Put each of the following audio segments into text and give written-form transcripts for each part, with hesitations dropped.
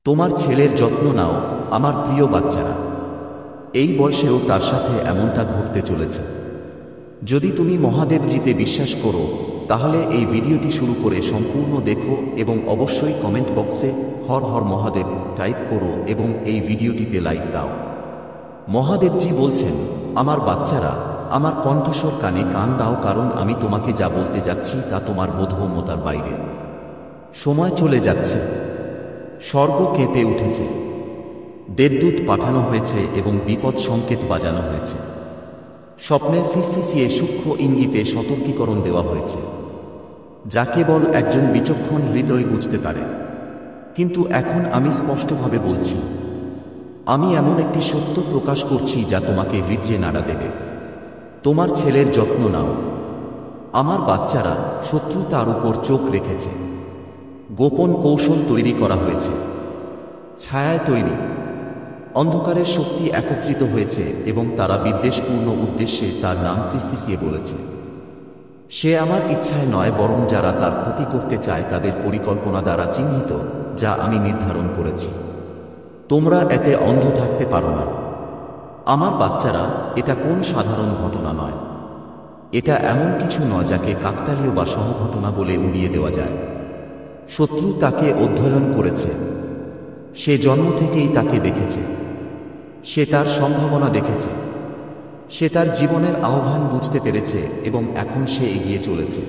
তোমার ছেলের যত্ন নাও আমার প্রিয় বাচ্চারা। এই বয়সেও তার সাথে এমনটা ঘটতে চলেছে। যদি তুমি মহাদেবজিতে বিশ্বাস করো তাহলে এই ভিডিওটি শুরু করে সম্পূর্ণ দেখো এবং অবশ্যই কমেন্ট বক্সে হর হর মহাদেব টাইপ করো এবং এই ভিডিওটিতে লাইক দাও। মহাদেবজি বলছেন, আমার বাচ্চারা, আমার কণ্ঠস্বর কানে কান দাও, কারণ আমি তোমাকে যা বলতে যাচ্ছি তা তোমার বোধগম্যতার বাইরে। সময় চলে যাচ্ছে, স্বর্গ কেঁপে উঠেছে, দেবদূত পাঠানো হয়েছে এবং বিপদ সংকেত বাজানো হয়েছে। স্বপ্নের ফিসফিসিয়ে সূক্ষ্ম ইঙ্গিতে সতর্কীকরণ দেওয়া হয়েছে, যা কেবল একজন বিচক্ষণ হৃদয় বুঝতে পারে। কিন্তু এখন আমি স্পষ্টভাবে বলছি, আমি এমন একটি সত্য প্রকাশ করছি যা তোমাকে হৃদয়ে নাড়া দেবে। তোমার ছেলের যত্ন নাও। আমার বাচ্চারা, শত্রু তার উপর চোখ রেখেছে। গোপন কৌশল তৈরি করা হয়েছে, ছায়ায় তৈরি অন্ধকারের শক্তি একত্রিত হয়েছে এবং তারা বিদ্বেষপূর্ণ উদ্দেশ্যে তার নাম ফিসফিসিয়ে বলেছে। সে আমার ইচ্ছায় নয়, বরং যারা তার ক্ষতি করতে চায় তাদের পরিকল্পনা দ্বারা চিহ্নিত, যা আমি নির্ধারণ করেছি। তোমরা এতে অন্ধ থাকতে পারো না। আমার বাচ্চারা, এটা কোন সাধারণ ঘটনা নয়। এটা এমন কিছু নয় যাকে কাকতালীয় বা সহঘটনা বলে উড়িয়ে দেওয়া যায়। শত্রু তাকে অধ্যয়ন করেছে। সে জন্ম থেকেই তাকে দেখেছে। সে তার সম্ভাবনা দেখেছে। সে তার জীবনের আহ্বান বুঝতে পেরেছে এবং এখন সে এগিয়ে চলেছে।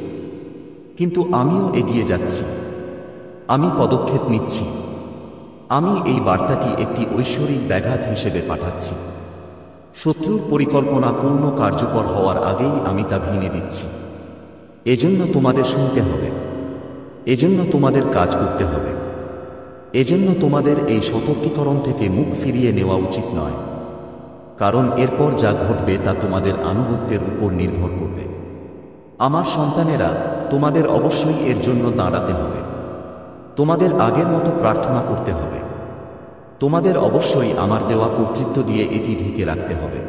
কিন্তু আমিও এগিয়ে যাচ্ছি। আমি পদক্ষেপ নিচ্ছি। আমি এই বার্তাটি একটি ঐশ্বরিক ব্যাঘাত হিসেবে পাঠাচ্ছি। শত্রুর পরিকল্পনা পূর্ণ কার্যকর হওয়ার আগেই আমি তা ভেঙে দিচ্ছি। এজন্য তোমাদের শুনতে হবে। এজন্য তোমাদের কাজ করতে হবে। এজন্য তোমাদের এই সতর্কীকরণ থেকে মুখ ফিরিয়ে নেওয়া উচিত নয়, কারণ এরপর যা ঘটবে তা তোমাদের আনুগত্যের উপর নির্ভর করবে। আমার সন্তানেরা, তোমাদের অবশ্যই এর জন্য দাঁড়াতে হবে। তোমাদের আগের মতো প্রার্থনা করতে হবে। তোমাদের অবশ্যই আমার দেওয়া কর্তৃত্ব দিয়ে এটি ঢেকে রাখতে হবে।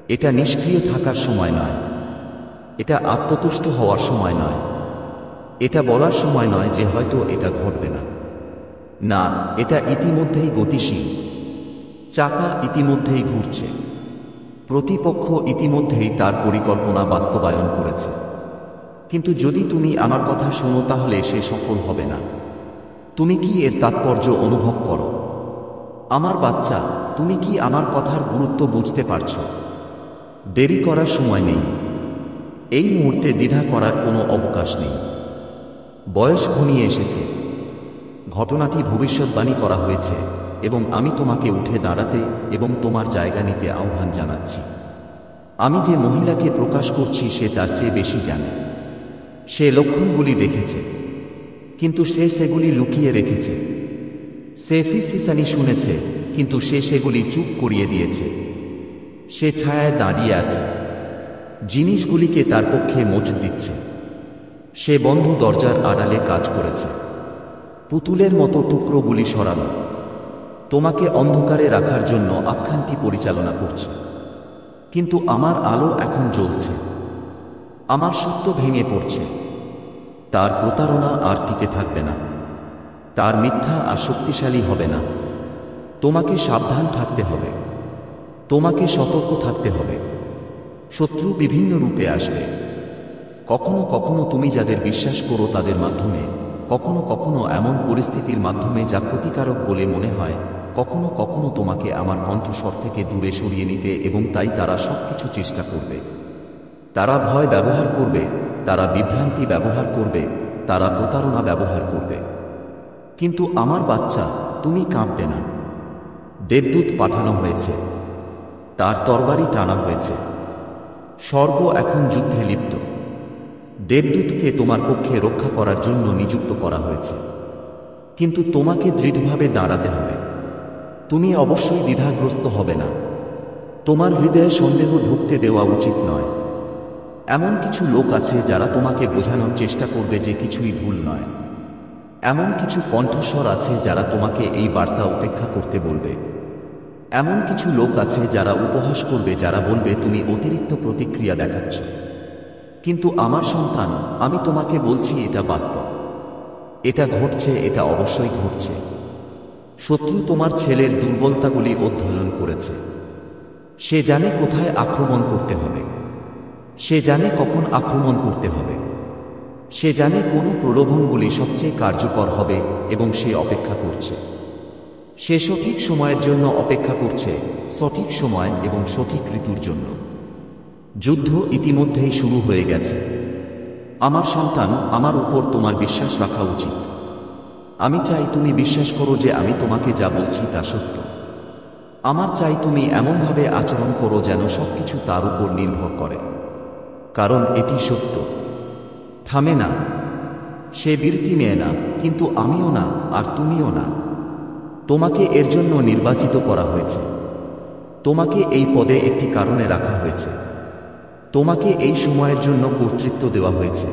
এটা নিষ্ক্রিয় থাকার সময় নয়। এটা আত্মতুষ্ট হওয়ার সময় নয়। এটা বলার সময় নয় যে হয়তো এটা ঘটবে না। না, এটা ইতিমধ্যেই গতিশীল। চাকা ইতিমধ্যেই ঘুরছে। প্রতিপক্ষ ইতিমধ্যেই তার পরিকল্পনা বাস্তবায়ন করেছে। কিন্তু যদি তুমি আমার কথা শোনো তাহলে সে সফল হবে না। তুমি কি এর তাৎপর্য অনুভব করো? আমার বাচ্চা, তুমি কি আমার কথার গুরুত্ব বুঝতে পারছো? দেরি করার সময় নেই। এই মুহূর্তে দ্বিধা করার কোনো অবকাশ নেই। বয়স ঘনিয়ে এসেছে। ঘটনাটি ভবিষ্যৎবাণী করা হয়েছে এবং আমি তোমাকে উঠে দাঁড়াতে এবং তোমার জায়গা নিতে আহ্বান জানাচ্ছি। আমি যে মহিলাকে প্রকাশ করছি সে তার চেয়ে বেশি জানে। সে লক্ষণগুলি দেখেছে, কিন্তু সে সেগুলি লুকিয়ে রেখেছে। সে ফিসফিসানি শুনেছে, কিন্তু সে সেগুলি চুপ করিয়ে দিয়েছে। সে ছায়ায় দাঁড়িয়ে আছে, জিনিসগুলিকে তার পক্ষে মজুদ দিচ্ছে। সে বন্ধ দরজার আড়ালে কাজ করেছে, পুতুলের মতো টুকরোগুলি সরানো, তোমাকে অন্ধকারে রাখার জন্য আখ্যানটি পরিচালনা করছে। কিন্তু আমার আলো এখন জ্বলছে। আমার সত্য ভেঙে পড়ছে। তার প্রতারণা আর টিকে থাকবে না। তার মিথ্যা আর শক্তিশালী হবে না। তোমাকে সাবধান থাকতে হবে। তোমাকে সতর্ক থাকতে হবে। শত্রু বিভিন্ন রূপে আসবে। কখনো কখনো তুমি যাদের বিশ্বাস করো তাদের মাধ্যমে, কখনো কখনো এমন পরিস্থিতির মাধ্যমে যা ক্ষতিকারক বলে মনে হয়, কখনো কখনো তোমাকে আমার কণ্ঠস্বর থেকে দূরে সরিয়ে নিতে, এবং তাই তারা সবকিছু চেষ্টা করবে। তারা ভয় ব্যবহার করবে, তারা বিভ্রান্তি ব্যবহার করবে, তারা প্রতারণা ব্যবহার করবে। কিন্তু আমার বাচ্চা, তুমি কাঁপবে না। দেবদূত পাঠানো হয়েছে। তার তরবারি টানা হয়েছে। স্বর্গ এখন যুদ্ধে লিপ্ত। দেবদূতকে তোমার পক্ষে রক্ষা করার জন্য নিযুক্ত করা হয়েছে। কিন্তু তোমাকে দৃঢ়ভাবে দাঁড়াতে হবে। তুমি অবশ্যই দ্বিধাগ্রস্ত হবে না। তোমার হৃদয়ে সন্দেহ ঢুকতে দেওয়া উচিত নয়। এমন কিছু লোক আছে যারা তোমাকে বোঝানোর চেষ্টা করবে যে কিছুই ভুল নয়। এমন কিছু কণ্ঠস্বর আছে যারা তোমাকে এই বার্তা উপেক্ষা করতে বলবে। এমন কিছু লোক আছে যারা উপহাস করবে, যারা বলবে তুমি অতিরিক্ত প্রতিক্রিয়া দেখাচ্ছ। কিন্তু আমার সন্তান, আমি তোমাকে বলছি এটা বাস্তব। এটা ঘটছে, এটা অবশ্যই ঘটছে। শত্রু তোমার ছেলের দুর্বলতাগুলি অধ্যয়ন করেছে। সে জানে কোথায় আক্রমণ করতে হবে। সে জানে কখন আক্রমণ করতে হবে। সে জানে কোন প্রলোভনগুলি সবচেয়ে কার্যকর হবে এবং সে অপেক্ষা করছে। সে সঠিক সময়ের জন্য অপেক্ষা করছে, সঠিক সময় এবং সঠিক ঋতুর জন্য। যুদ্ধ ইতিমধ্যেই শুরু হয়ে গেছে। আমার সন্তান, আমার উপর তোমার বিশ্বাস রাখা উচিত। আমি চাই তুমি বিশ্বাস করো যে আমি তোমাকে যা বলছি তা সত্য। আমার চাই তুমি এমনভাবে আচরণ করো যেন সবকিছু তার উপর নির্ভর করে, কারণ এটি সত্য। থামে না, সে বিরতি নেয় না, কিন্তু আমিও না, আর তুমিও না। তোমাকে এর জন্য নির্বাচিত করা হয়েছে। তোমাকে এই পদে একটি কারণে রাখা হয়েছে। তোমাকে এই সময়ের জন্য কর্তৃত্ব দেওয়া হয়েছে।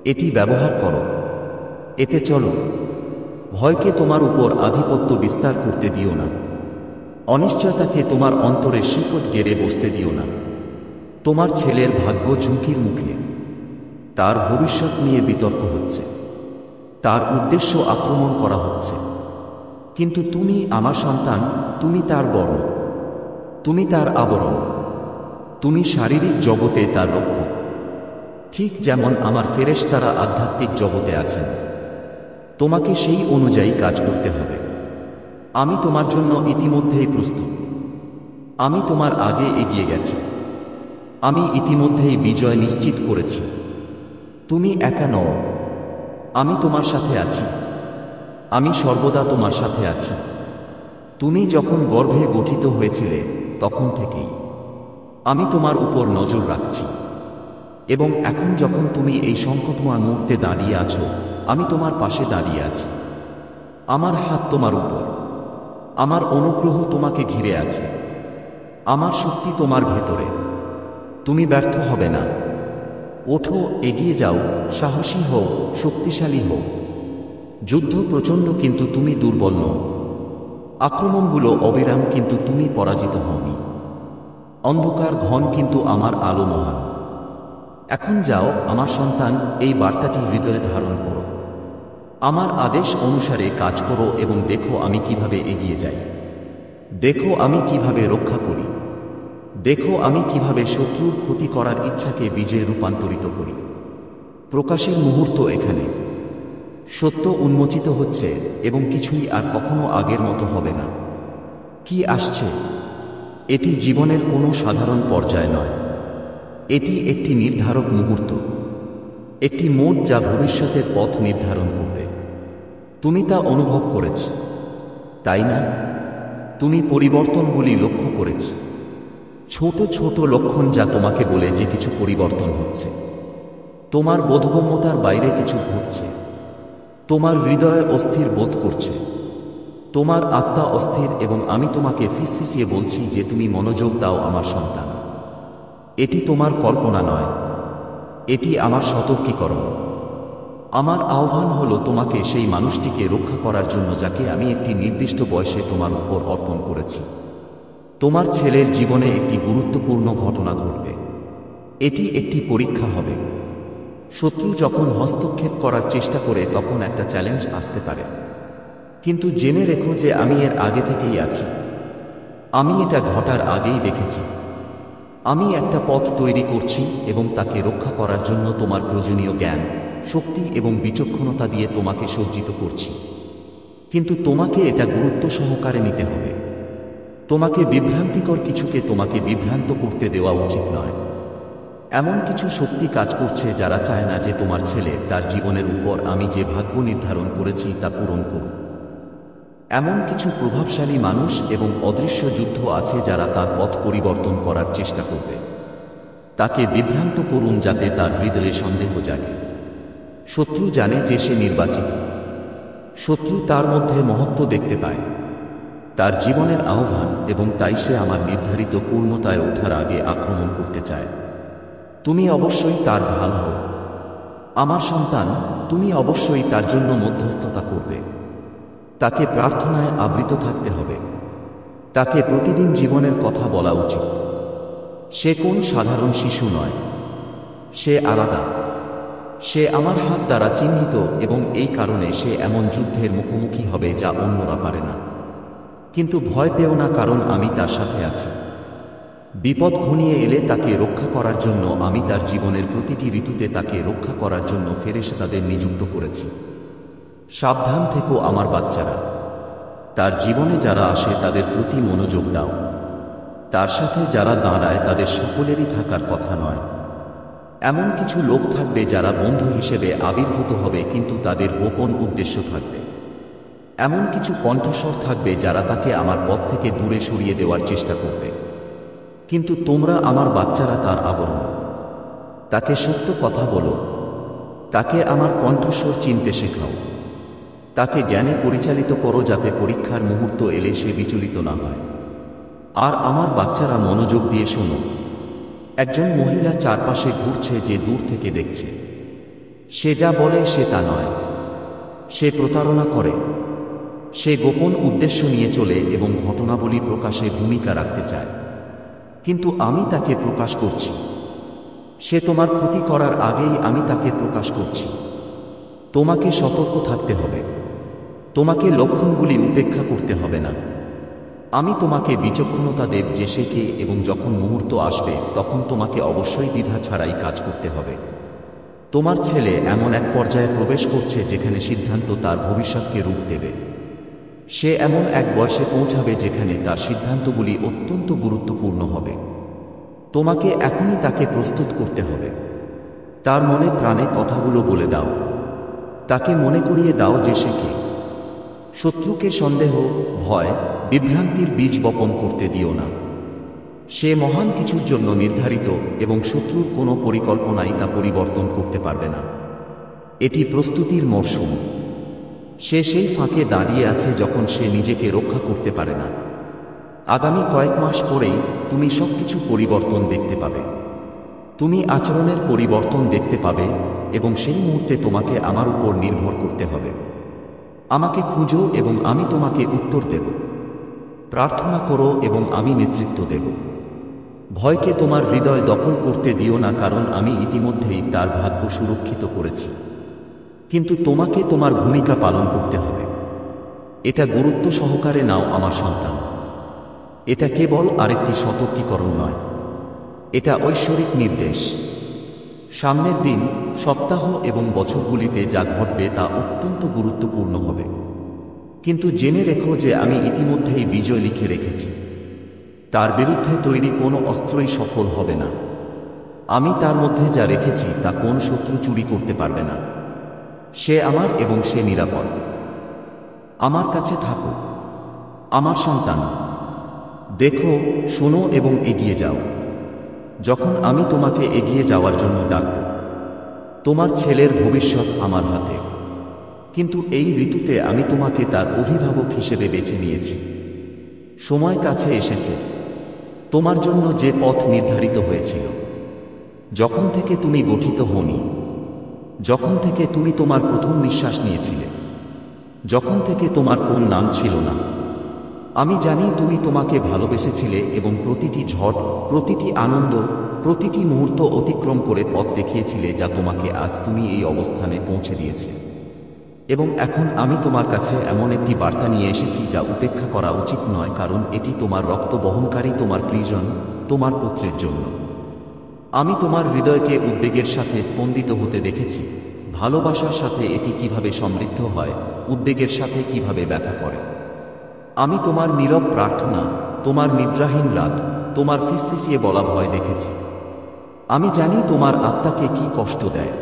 এটি ব্যবহার করো, এতে চলো। ভয়কে তোমার উপর আধিপত্য বিস্তার করতে দিও না। অনিশ্চয়তাকে তোমার অন্তরে শিকড় গেড়ে বসতে দিও না। তোমার ছেলের ভাগ্য ঝুঁকির মুখে। তার ভবিষ্যৎ নিয়ে বিতর্ক হচ্ছে। তার উদ্দেশ্য আক্রমণ করা হচ্ছে। কিন্তু তুমি আমার সন্তান, তুমি তার বর্ণ, তুমি তার আবরণ, তুমি শারীরিক জগতে তার লক্ষ্য। ঠিক যেমন আমার ফেরেশতারা আধ্যাত্মিক জগতে আছেন। তোমাকে সেই অনুযায়ী কাজ করতে হবে। আমি তোমার জন্য ইতিমধ্যেই প্রস্তুত। আমি তোমার আগে এগিয়ে গেছি। আমি ইতিমধ্যেই বিজয় নিশ্চিত করেছি। তুমি একা নও, আমি তোমার সাথে আছি। আমি সর্বদা তোমার সাথে আছি। তুমি যখন গর্ভে গঠিত হয়েছিলে তখন থেকেই আমি তোমার উপর নজর রাখছি। এবং এখন যখন তুমি এই সংকটময় মুহূর্তে দাঁড়িয়ে আছো, আমি তোমার পাশে দাঁড়িয়ে আছি। আমার হাত তোমার উপর। আমার অনুগ্রহ তোমাকে ঘিরে আছে। আমার শক্তি তোমার ভেতরে। তুমি ব্যর্থ হবে না। ওঠো, এগিয়ে যাও, সাহসী হও, শক্তিশালী হও। যুদ্ধ প্রচণ্ড কিন্তু তুমি দুর্বল নও। আক্রমণগুলো অবিরাম কিন্তু তুমি পরাজিত হওনি। অন্ধকার ঘন কিন্তু আমার আলো মহান। এখন যাও আমার সন্তান, এই বার্তাটি হৃদয়ে ধারণ করো। আমার আদেশ অনুসারে কাজ করো এবং দেখো আমি কিভাবে এগিয়ে যাই। দেখো আমি কিভাবে রক্ষা করি। দেখো আমি কিভাবে শত্রুর ক্ষতি করার ইচ্ছাকে বীজে রূপান্তরিত করি। প্রকাশের মুহূর্ত এখানে। সত্য উন্মোচিত হচ্ছে এবং কিছুই আর কখনো আগের মতো হবে না। কি আসছে? এটি জীবনের কোনো সাধারণ পর্যায় নয়। এটি একটি নির্ধারক মুহূর্ত। একটি মোড় যা ভবিষ্যতের পথ নির্ধারণ করবে। তুমি তা অনুভব করেছ, তাই না? তুমি পরিবর্তনগুলি লক্ষ্য করেছ। ছোট ছোট লক্ষণ যা তোমাকে বলে যে কিছু পরিবর্তন হচ্ছে। তোমার বোধগম্যতার বাইরে কিছু ঘটছে। তোমার হৃদয় অস্থির বোধ করছে। তোমার আত্মা অস্থির এবং আমি তোমাকে ফিসফিসিয়ে বলছি যে তুমি মনোযোগ দাও আমার সন্তান। এটি তোমার কল্পনা নয়, এটি আমার সতর্কীকরণ। আমার আহ্বান হলো তোমাকে সেই মানুষটিকে রক্ষা করার জন্য যাকে আমি একটি নির্দিষ্ট বয়সে তোমার উপর অর্পণ করেছি। তোমার ছেলের জীবনে একটি গুরুত্বপূর্ণ ঘটনা ঘটবে। এটি একটি পরীক্ষা হবে। শত্রু যখন হস্তক্ষেপ করার চেষ্টা করে তখন একটা চ্যালেঞ্জ আসতে পারে। কিন্তু জেনে রেখো যে আমি এর আগে থেকেই আছি। আমি এটা ঘটার আগেই দেখেছি। আমি একটা পথ তৈরি করছি এবং তাকে রক্ষা করার জন্য তোমার প্রয়োজনীয় জ্ঞান, শক্তি এবং বিচক্ষণতা দিয়ে তোমাকে সজ্জিত করছি। কিন্তু তোমাকে এটা গুরুত্ব সহকারে নিতে হবে। তোমাকে বিভ্রান্তিকর কিছুকে তোমাকে বিভ্রান্ত করতে দেওয়া উচিত নয়। এমন কিছু শক্তি কাজ করছে যারা চায় না যে তোমার ছেলে তার জীবনের উপর আমি যে ভাগ্য নির্ধারণ করেছি তা পূরণ করুক। এমন কিছু প্রভাবশালী মানুষ এবং অদৃশ্য যুদ্ধ আছে যারা তার পথ পরিবর্তন করার চেষ্টা করবে। তাকে বিভ্রান্ত করুন যাতে তার হৃদয়ে সন্দেহ জাগে। শত্রু জানে যে সে নির্বাচিত। শত্রু তার মধ্যে মহত্ব দেখতে পায়, তার জীবনের আহ্বান, এবং তাই সে আমার নির্ধারিত পূর্ণতায় ওঠার আগে আক্রমণ করতে চায়। তুমি অবশ্যই তার ঢাল হও। আমার সন্তান, তুমি অবশ্যই তার জন্য মধ্যস্থতা করবে। তাকে প্রার্থনায় আবৃত থাকতে হবে। তাকে প্রতিদিন জীবনের কথা বলা উচিত। সে কোন সাধারণ শিশু নয়। সে আলাদা। সে আমার হাত দ্বারা চিহ্নিত এবং এই কারণে সে এমন যুদ্ধের মুখোমুখি হবে যা অন্যরা পারে না। কিন্তু ভয় পেও না, কারণ আমি তার সাথে আছি। বিপদ ঘনিয়ে এলে তাকে রক্ষা করার জন্য আমি তার জীবনের প্রতিটি ঋতুতে তাকে রক্ষা করার জন্য ফেরেশতাদের নিযুক্ত করেছি। সাবধান থেকো আমার বাচ্চারা। তার জীবনে যারা আসে তাদের প্রতি মনোযোগ দাও। তার সাথে যারা দাঁড়ায় তাদের সকলেরই থাকার কথা নয়। এমন কিছু লোক থাকবে যারা বন্ধু হিসেবে আবির্ভূত হবে, কিন্তু তাদের গোপন উদ্দেশ্য থাকবে। এমন কিছু কণ্ঠস্বর থাকবে যারা তাকে আমার পথ থেকে দূরে সরিয়ে দেওয়ার চেষ্টা করবে। কিন্তু তোমরা আমার বাচ্চারা তার আবরণ। তাকে সত্য কথা বলো। তাকে আমার কণ্ঠস্বর চিনতে শেখাও। তাকে জ্ঞানে পরিচালিত করো, যাতে পরীক্ষার মুহূর্ত এলে সে বিচলিত না হয়। আর আমার বাচ্চারা, মনোযোগ দিয়ে শোনো। একজন মহিলা চারপাশে ঘুরছে যে দূর থেকে দেখছে। সে যা বলে সে তা নয়। সে প্রতারণা করে। সে গোপন উদ্দেশ্য নিয়ে চলে এবং ঘটনাবলী প্রকাশে ভূমিকা রাখতে চায়। কিন্তু আমি তাকে প্রকাশ করছি। সে তোমার ক্ষতি করার আগেই আমি তাকে প্রকাশ করছি। তোমাকে সতর্ক থাকতে হবে। তোমাকে লক্ষণগুলি উপেক্ষা করতে হবে না। আমি তোমাকে বিচক্ষণতা দেব যে সে কে, এবং যখন মুহূর্ত আসবে তখন তোমাকে অবশ্যই দ্বিধা ছাড়াই কাজ করতে হবে। তোমার ছেলে এমন এক পর্যায়ে প্রবেশ করছে যেখানে সিদ্ধান্ত তার ভবিষ্যৎকে রূপ দেবে। সে এমন এক বয়সে পৌঁছাবে যেখানে তার সিদ্ধান্তগুলি অত্যন্ত গুরুত্বপূর্ণ হবে। তোমাকে এখনই তাকে প্রস্তুত করতে হবে। তার মনে প্রাণে কথাগুলো বলে দাও। তাকে মনে করিয়ে দাও যে সে কে। শত্রুকে সন্দেহ, ভয়, বিভ্রান্তির বীজ বপন করতে দিও না। সে মহান কিছুর জন্য নির্ধারিত এবং শত্রুর কোনো পরিকল্পনাই তা পরিবর্তন করতে পারবে না। এটি প্রস্তুতির মরশুম। সে সেই ফাঁকে দাঁড়িয়ে আছে যখন সে নিজেকে রক্ষা করতে পারে না। আগামী কয়েক মাস পরেই তুমি সবকিছু পরিবর্তন দেখতে পাবে। তুমি আচরণের পরিবর্তন দেখতে পাবে এবং সেই মুহূর্তে তোমাকে আমার উপর নির্ভর করতে হবে। আমাকে খুঁজো এবং আমি তোমাকে উত্তর দেব। প্রার্থনা করো এবং আমি নেতৃত্ব দেব। ভয়কে তোমার হৃদয় দখল করতে দিও না, কারণ আমি ইতিমধ্যেই তার ভাগ্য সুরক্ষিত করেছি। কিন্তু তোমাকে তোমার ভূমিকা পালন করতে হবে। এটা গুরুত্ব সহকারে নাও আমার সন্তান। এটা কেবল আরেকটি সতর্কীকরণ নয়, এটা ঐশ্বরিক নির্দেশ। সামনের দিন, সপ্তাহ এবং বছরগুলিতে যা ঘটবে তা অত্যন্ত গুরুত্বপূর্ণ হবে। কিন্তু জেনে রেখো যে আমি ইতিমধ্যেই বিজয় লিখে রেখেছি। তার বিরুদ্ধে তৈরি কোনো অস্ত্রই সফল হবে না। আমি তার মধ্যে যা রেখেছি তা কোন শত্রু চুরি করতে পারবে না। সে আমার এবং সে নিরাপদ। আমার কাছে থাকো আমার সন্তান। দেখো, শোনো এবং এগিয়ে যাও। যখন আমি তোমাকে এগিয়ে যাওয়ার জন্য ডাকব, তোমার ছেলের ভবিষ্যৎ আমার হাতে। কিন্তু এই ঋতুতে আমি তোমাকে তার অভিভাবক হিসেবে বেছে নিয়েছি। সময় কাছে এসেছে। তোমার জন্য যে পথ নির্ধারিত হয়েছিল, যখন থেকে তুমি গঠিত হওনি, যখন থেকে তুমি তোমার প্রথম নিঃশ্বাস নিয়েছিলে, যখন থেকে তোমার কোন নাম ছিল না, আমি জানি তুমি তোমাকে ভালোবেসেছিলে এবং প্রতিটি ঝড়, প্রতিটি আনন্দ, প্রতিটি মুহূর্ত অতিক্রম করে পথ দেখিয়েছিলে যা তোমাকে আজ তুমি এই অবস্থানে পৌঁছে দিয়েছে। এবং এখন আমি তোমার কাছে এমন একটি বার্তা নিয়ে এসেছি যা উপেক্ষা করা উচিত নয়, কারণ এটি তোমার রক্ত বহনকারী, তোমার প্রিয়জন, তোমার পুত্রের জন্য। আমি তোমার হৃদয়কে উদ্বেগের সাথে স্পন্দিত হতে দেখেছি। ভালোবাসার সাথে এটি কিভাবে সমৃদ্ধ হয়, উদ্বেগের সাথে কিভাবে ব্যথা করে। আমি তোমার নীরব প্রার্থনা, তোমার নিদ্রাহীন রাত, তোমার ফিসফিসিয়ে বলা ভয় দেখেছি। আমি জানি তোমার আত্মাকে কি কষ্ট দেয়,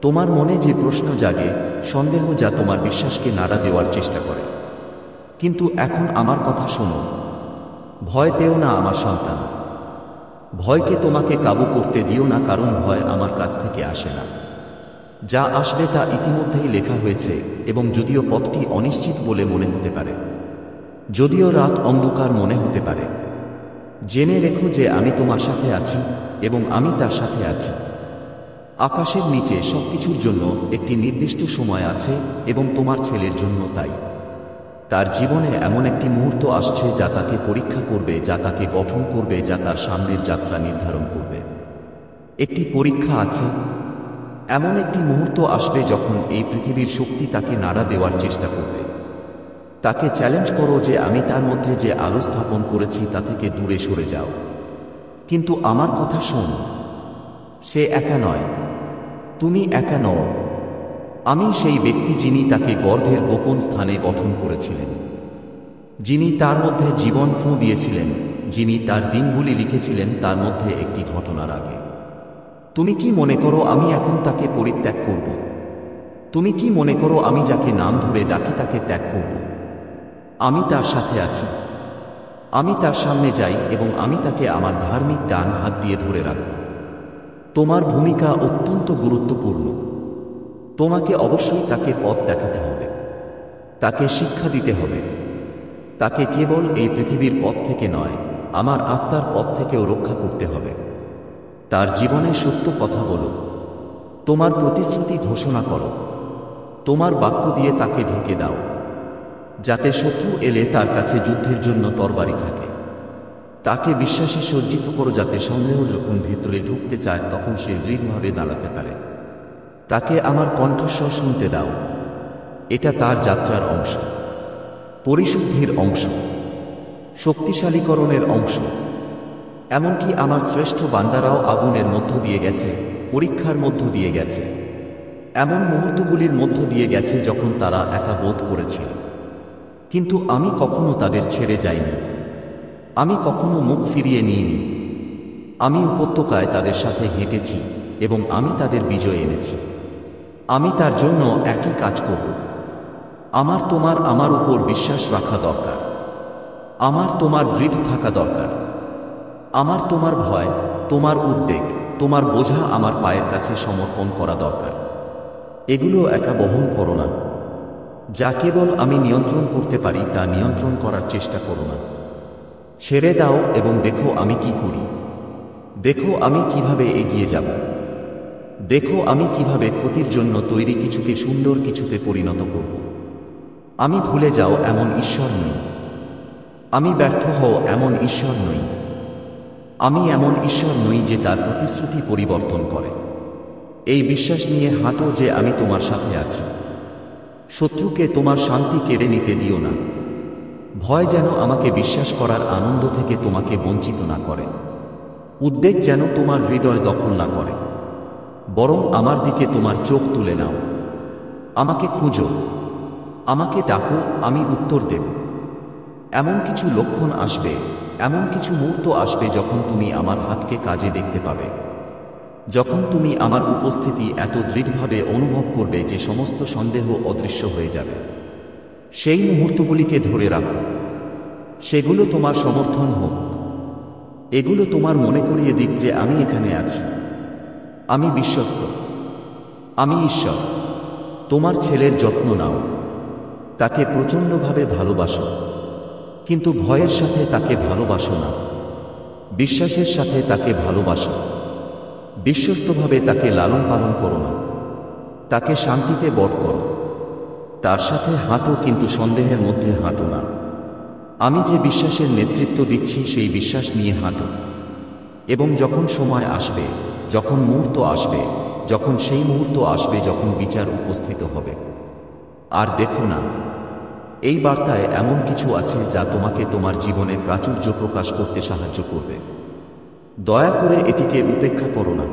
তোমার মনে যে প্রশ্ন জাগে, সন্দেহ যা তোমার বিশ্বাসকে নাড়া দেওয়ার চেষ্টা করে। কিন্তু এখন আমার কথা শোনো। ভয় পেও না আমার সন্তান। ভয়কে তোমাকে কাবু করতে দিও না, কারণ ভয় আমার কাছ থেকে আসে না। যা আসবে তা ইতিমধ্যেই লেখা হয়েছে, এবং যদিও পথটি অনিশ্চিত বলে মনে হতে পারে, যদিও রাত অন্ধকার মনে হতে পারে, জেনে রেখো যে আমি তোমার সাথে আছি এবং আমি তার সাথে আছি। আকাশের নিচে সবকিছুর জন্য একটি নির্দিষ্ট সময় আছে এবং তোমার ছেলের জন্য তাই। তার জীবনে এমন একটি মুহূর্ত আসছে যা তাকে পরীক্ষা করবে, যা তাকে গঠন করবে, যা তার সামনের যাত্রা নির্ধারণ করবে। একটি পরীক্ষা আছে, এমন একটি মুহূর্ত আসবে যখন এই পৃথিবীর শক্তি তাকে নাড়া দেওয়ার চেষ্টা করবে। তাকে চ্যালেঞ্জ করো যে আমি তার মধ্যে যে আলো স্থাপন করেছি তা থেকে দূরে সরে যাও। কিন্তু আমার কথা শোন, সে একা নয়, তুমি একা নও। আমি সেই ব্যক্তি যিনি তাকে গর্ভের গোপন স্থানে গঠন করেছিলেন, যিনি তার মধ্যে জীবন ফুঁ দিয়েছিলেন, যিনি তার দিনগুলি লিখেছিলেন তার মধ্যে একটি ঘটনার আগে। তুমি কি মনে করো আমি এখন তাকে পরিত্যাগ করব? তুমি কি মনে করো আমি যাকে নাম ধরে ডাকি তাকে ত্যাগ করব? আমি তার সাথে আছি। আমি তার সামনে যাই এবং আমি তাকে আমার ধার্মিক ডান হাত দিয়ে ধরে রাখব। তোমার ভূমিকা অত্যন্ত গুরুত্বপূর্ণ। তোমাকে অবশ্যই তাকে পথ দেখাতে হবে, তাকে শিক্ষা দিতে হবে। তাকে কেবল এই পৃথিবীর পথ থেকে নয়, আমার আত্মার পথ থেকেও রক্ষা করতে হবে। তার জীবনে সত্য কথা বলো, তোমার প্রতিশ্রুতি ঘোষণা করো, তোমার বাক্য দিয়ে তাকে ঢেকে দাও, যাতে শত্রু এলে তার কাছে যুদ্ধের জন্য তরবারি থাকে। তাকে বিশ্বাসে সজ্জিত করো যাতে সন্দেহ যখন ভেতরে ঢুকতে চায় তখন সে দৃঢ়ভাবে দাঁড়াতে পারে। তাকে আমার কণ্ঠস্বর শুনতে দাও। এটা তার যাত্রার অংশ, পরিশুদ্ধির অংশ, শক্তিশালীকরণের অংশ। এমনকি আমার শ্রেষ্ঠ বান্দারাও আগুনের মধ্য দিয়ে গেছে, পরীক্ষার মধ্য দিয়ে গেছে, এমন মুহূর্তগুলির মধ্য দিয়ে গেছে যখন তারা একা বোধ করেছিল। কিন্তু আমি কখনো তাদের ছেড়ে যাইনি, আমি কখনো মুখ ফিরিয়ে নিইনি। আমি উপত্যকায় তাদের সাথে হেঁটেছি এবং আমি তাদের বিজয় এনেছি। আমি তার জন্য একই কাজ করব। আমার উপর বিশ্বাস রাখা দরকার। তোমার দৃঢ় থাকা দরকার। তোমার ভয়, তোমার উদ্বেগ, তোমার বোঝা আমার পায়ের কাছে সমর্পণ করা দরকার। এগুলো একা বহন করো না। যা কেবল আমি নিয়ন্ত্রণ করতে পারি তা নিয়ন্ত্রণ করার চেষ্টা করো না। ছেড়ে দাও এবং দেখো আমি কি করি। দেখো আমি কিভাবে এগিয়ে যাব। দেখো আমি কিভাবে ক্ষতির জন্য তৈরি কিছুকে সুন্দর কিছুতে পরিণত করব। আমি ভুলে যাও এমন ঈশ্বর নই। আমি ব্যর্থ হও এমন ঈশ্বর নই। আমি এমন ঈশ্বর নই যে তার প্রতিশ্রুতি পরিবর্তন করে। এই বিশ্বাস নিয়ে হাঁটো যে আমি তোমার সাথে আছি। শত্রুকে তোমার শান্তি কেড়ে নিতে দিও না। ভয় যেন আমাকে বিশ্বাস করার আনন্দ থেকে তোমাকে বঞ্চিত না করে। উদ্বেগ যেন তোমার হৃদয় দখল না করে। বরং আমার দিকে তোমার চোখ তুলে নাও। আমাকে খুঁজো, আমাকে ডাকো, আমি উত্তর দেব। এমন কিছু লক্ষণ আসবে, এমন কিছু মুহূর্ত আসবে যখন তুমি আমার হাতকে কাজে দেখতে পাবে, যখন তুমি আমার উপস্থিতি এত দৃঢ়ভাবে অনুভব করবে যে সমস্ত সন্দেহ অদৃশ্য হয়ে যাবে। সেই মুহূর্তগুলিকে ধরে রাখো। সেগুলো তোমার সমর্থন হোক। এগুলো তোমার মনে করিয়ে দিক যে আমি এখানে আছি। আমি বিশ্বস্ত। আমি ঈশ্বর। তোমার ছেলের যত্ন নাও। তাকে প্রচণ্ডভাবে ভালোবাসো, কিন্তু ভয়ের সাথে তাকে ভালোবাসো না। বিশ্বাসের সাথে তাকে ভালোবাসো। বিশ্বস্তভাবে তাকে লালন পালন করো না। তাকে শান্তিতে বড় করো। তার সাথে হাঁটো, কিন্তু সন্দেহের মধ্যে হাঁটো না। আমি যে বিশ্বাসের নেতৃত্ব দিচ্ছি সেই বিশ্বাস নিয়ে হাঁটো। এবং যখন সময় আসবে, যখন মুহূর্ত আসবে, যখন সেই মুহূর্ত আসবে যখন বিচার উপস্থিত হবে, আর দেখো না, এই বার্তায় এমন কিছু আছে যা তোমাকে তোমার জীবনে প্রাচুর্য প্রকাশ করতে সাহায্য করবে। দয়া করে এটিকে উপেক্ষা করো না।